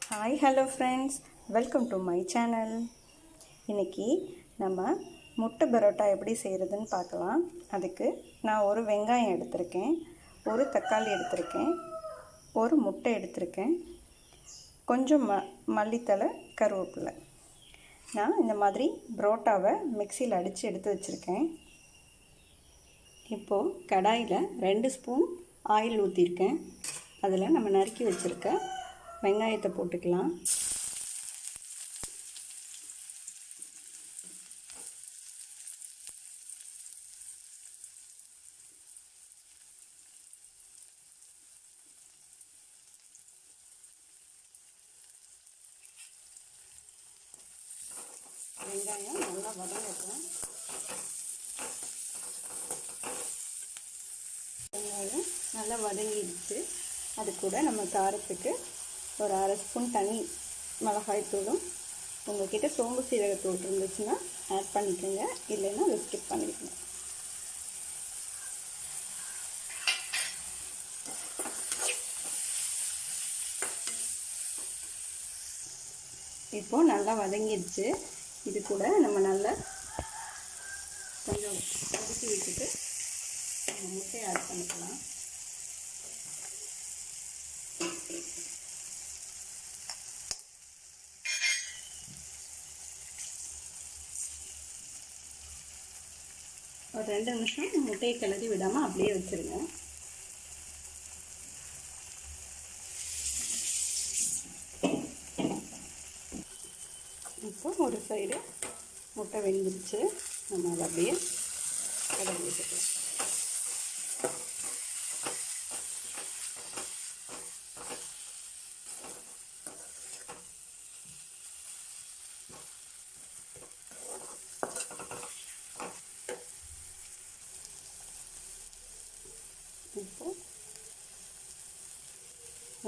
Hi hello friends, welcome to my channel. இன்றைக்கி நம்ம முட்டை பரோட்டா எப்படி செய்கிறதுன்னு பார்க்கலாம். அதுக்கு நான் ஒரு வெங்காயம் எடுத்திருக்கேன், ஒரு தக்காளி எடுத்திருக்கேன், ஒரு முட்டை எடுத்திருக்கேன், கொஞ்சம் மல்லித்தலை, கருவேப்பிலை. நான் இந்த மாதிரி பரோட்டாவை மிக்சியில் அடித்து எடுத்து வச்சுருக்கேன். இப்போது கடாயில் 2 ஸ்பூன் ஆயில் ஊற்றிருக்கேன். அதில் நம்ம நறுக்கி வச்சுருக்க வெங்காயத்தை போட்டுக்கலாம். வெங்காயம் நல்லா வதங்கட்டும். வெங்காயம் நல்லா வதங்கிடுச்சு. அது கூட நம்ம காரத்துக்கு ஒரு 1/2 ஸ்பூன் தனி மிளகாய்த்தூளும், உங்கள்கிட்ட சோம்பு சீரகத்தூள் இருந்துச்சுன்னா ஆட் பண்ணிக்கோங்க, இல்லைன்னா அதை ஸ்கிப் பண்ணிக்கோங்க. இப்போது நல்லா வதங்கிடுச்சு. இது கூட நம்ம நல்லா கொஞ்சம் கொதிக்க விட்டுட்டு நம்ம முட்டையை ஆட் பண்ணிக்கலாம். ஒரு 2 நிமிஷம் முட்டையை கிளறி விடாமல் அப்படியே வச்சுருங்க. இப்போ ஒரு சைடு முட்டை வெந்துருச்சு. நம்ம அதை அப்படியே கிளறி விட்டுக்கலாம். இப்போ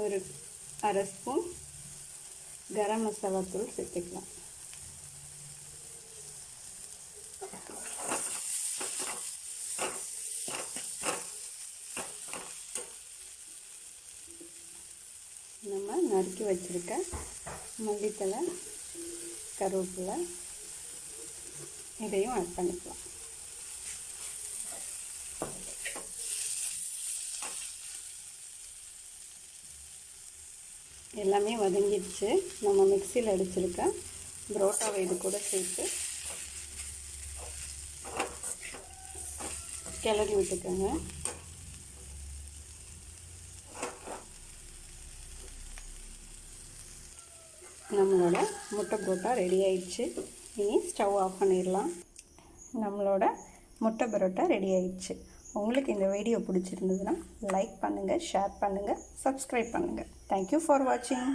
ஒரு 1/2 ஸ்பூன் கரம் மசாலா தூள் சேர்த்துக்கலாம். நம்ம நறுக்கி வச்சுருக்க மல்லித்தலை, கருவேப்பிலை இதையும் ஆட் பண்ணிக்கலாம். எல்லாமே வதங்கிடுச்சு. நம்ம மிக்சியில் அடிச்சிருக்க பரோட்டாவை இது கூட சேர்த்து கிளறி விட்டுக்கோங்க. நம்மளோட முட்டை பரோட்டா ரெடி ஆயிடுச்சு. இனி ஸ்டவ் ஆஃப் பண்ணிடலாம். நம்மளோட முட்டை பரோட்டா ரெடி ஆயிடுச்சு. உங்களுக்கு இந்த வீடியோ பிடிச்சிருந்ததுன்னா லைக் பண்ணுங்கள், ஷேர் பண்ணுங்கள், சப்ஸ்கிரைப் பண்ணுங்கள். தேங்க்யூ ஃபார் வாட்சிங்.